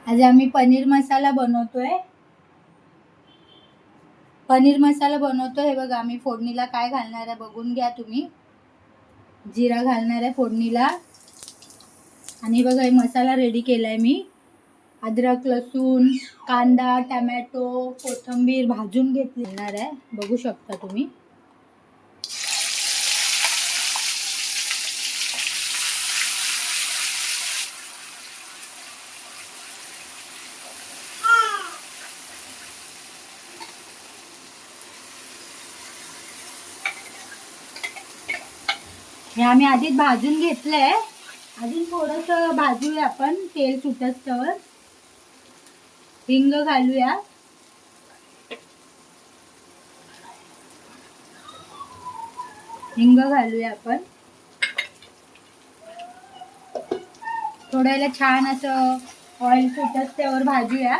आज आम्ही पनीर मसाला बनवतोय. हे बघा, आम्ही फोडणीला काय घालणार आहे बघून घ्या तुम्ही. जिरा घालणार आहे फोडणीला. आणि बघा, हे मसाला रेडी केलाय मी. अद्रक, लसूण, कांदा, टमॅटो, कोथिंबीर भाजून घेतणार आहे, बघू शकता तुम्ही. हे आम्ही आधीच भाजून घेतलंय. अजून थोडंसं भाजूया आपण, तेल सुटस्तवर. हिंग घालूया. आपण थोड्या वेळेला छान असं ऑइल सुटस्तवर भाजूया.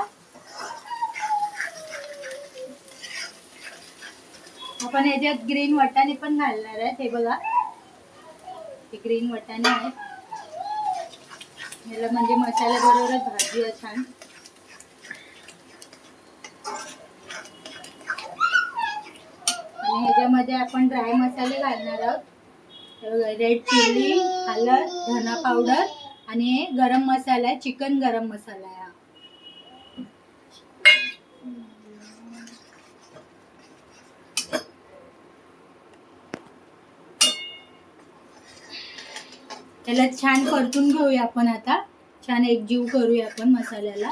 आपण याच्यात ग्रीन वाटाणे पण घालणार आहेत. हे बघा, हे ग्रीन वाटाणे आहेत. याला म्हणजे मसाला बरोबरच भाजूया छान. आणि ह्याच्यामध्ये आपण ड्राय मसाले घालणार आहोत. रेड चिली, हळद, धना पावडर आणि गरम मसाला आहे, चिकन गरम मसाला आहे. त्याला छान परतून घेऊया आपण. आता छान एकजीव करूया आपण मसाल्याला.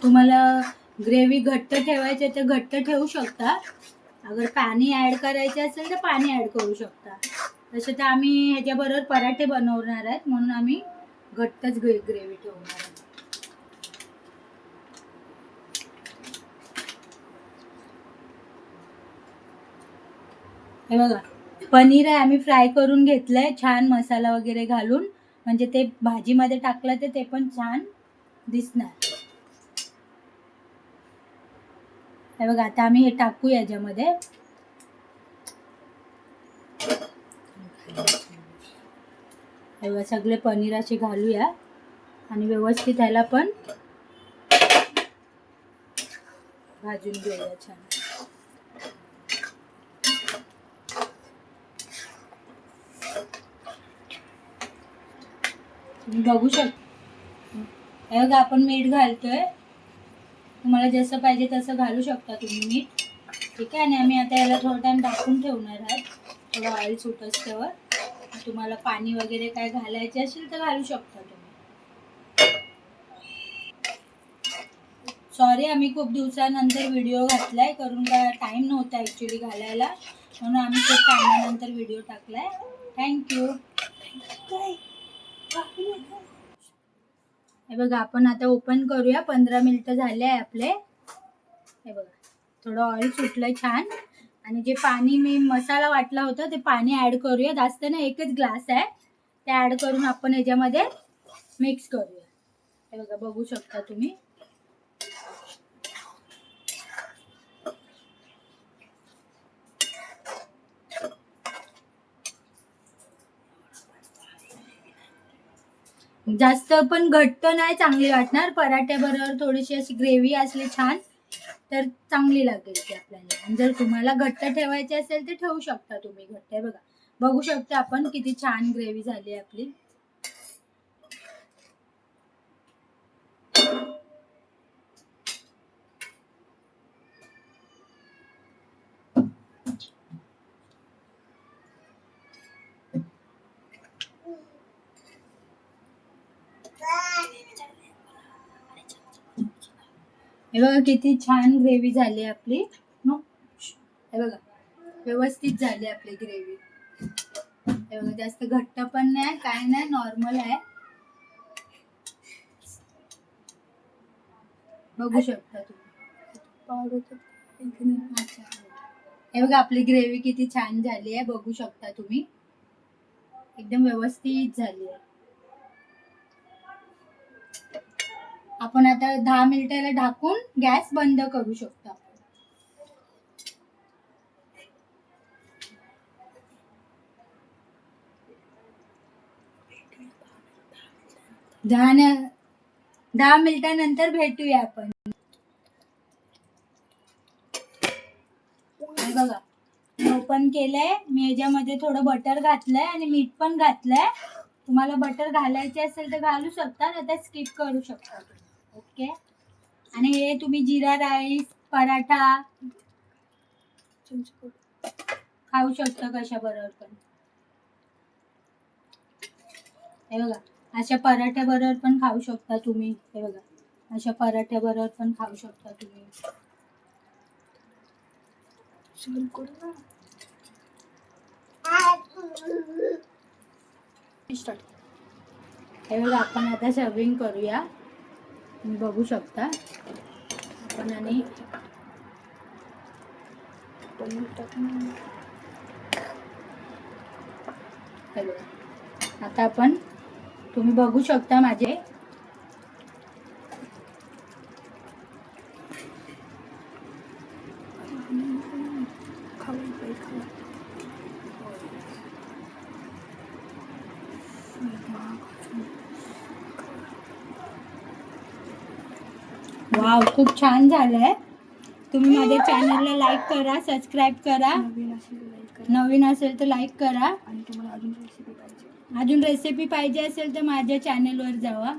तुम्हाला ग्रेव्ही घट्ट ठेवायची तर घट्ट ठेवू शकता. अगर पाणी ऍड करायचे असेल तर पाणी ऍड करू शकता. तसं तर आम्ही ह्याच्याबरोबर पराठे बनवणार आहेत, म्हणून आम्ही घट्टच ग्रेव्ही ठेवणार आहे. हे बघा, पनीर आहे आम्ही फ्राय करून घेतलंय छान मसाला वगैरे घालून, म्हणजे ते भाजीमध्ये टाकलं तर ते पण छान दिसणार. हे बघा, आता आम्ही हे टाकू याच्यामध्ये. हे बघा, सगळे पनीर असे घालूया आणि व्यवस्थित ह्याला पण भाजून घेऊया छान. तुम्ही बघू शकता. हे बघा, आपण मीठ घालतोय. तुम्हाला जसं पाहिजे तसं घालू शकता तुम्ही मीठ. ठीक आहे. आणि आम्ही आता याला थोडा टाइम टाकून ठेवणार आहोत, थोडं ऑइल सुटस्तवर. तुम्हाला पाणी वगैरे काय घालायचे असेल तर घालू शकता तुम्ही. सॉरी, आम्ही खूप दिवसानंतर व्हिडिओ घातलाय, करून का टाइम नव्हता ॲक्च्युली घालायला, म्हणून आम्ही खूप टाइमानंतर व्हिडिओ टाकलाय. थँक्यू. हे बघा, आपण आता ओपन करूया. 15 मिनिटं झाले आहे आपले. हे बघा, थोडं ऑइल सुटलंय छान. आणि जे पाणी मी मसाला वाटला होता ते पाणी ऍड करूया. जास्त ना, एकच ग्लास आहे, ते ऍड करून आपण ह्याच्यामध्ये मिक्स करूया. हे बघा, बघू शकता तुम्ही. जास्त पण घट्ट नाही चांगली वाटणार. पराठ्याबरोबर थोडीशी अशी ग्रेव्ही असली छान तर चांगली लागेल ती आपल्याला. आणि जर तुम्हाला घट्ट ठेवायची असेल तर ठेवू शकता तुम्ही घट्ट. बघा, बघू शकता आपण किती छान ग्रेव्ही झाली आपली. हे बघा, किती छान ग्रेव्ही झाली आपली. हे बघा, व्यवस्थित झाली आपली ग्रेव्ही. हे बघा, जास्त घट्ट पण नाही, काय नाही, नॉर्मल आहे. बघू शकता तुम्ही. हे बघा, आपली ग्रेव्ही किती छान झाली आहे, बघू शकता तुम्ही. एकदम व्यवस्थित झाली आहे. आपण आता 10 मिनिटाला ढाकून गॅस बंद करू शकतो. 10 मिनिटानंतर भेटूया आपण. हे बघा ओपन केलंय मी. याच्यामध्ये थोडं बटर घातलंय आणि मीठ पण घातलंय. तुम्हाला बटर घालायचे असेल तर घालू शकता, आता स्किप करू शकता. ओके. आणि हे तुम्ही जिरा राईस, पराठा खाऊ शकता कशा बरोबर पण. हे बघा अशा पराठ्या बरोबर पण खाऊ शकता तुम्ही. हे बघा अशा पराठ्या बरोबर पण खाऊ शकता तुम्ही. हे बघा आपण आता सर्विंग करूया. तुम्ही बघू शकता आपण. आणि हे बघा आता आपण, तुम्ही बघू शकता माझे वाव खूप छान झालंय. तुम्ही माझ्या चॅनलला लाईक करा, सबस्क्राईब करा. नवीन असेल तर लाईक करा. आणि तुम्हाला अजून रेसिपी पाहिजे असेल तर माझ्या चॅनलवर जावा,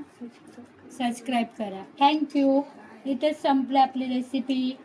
सबस्क्राईब करा. थँक्यू. इथेच संपली आपली रेसिपी.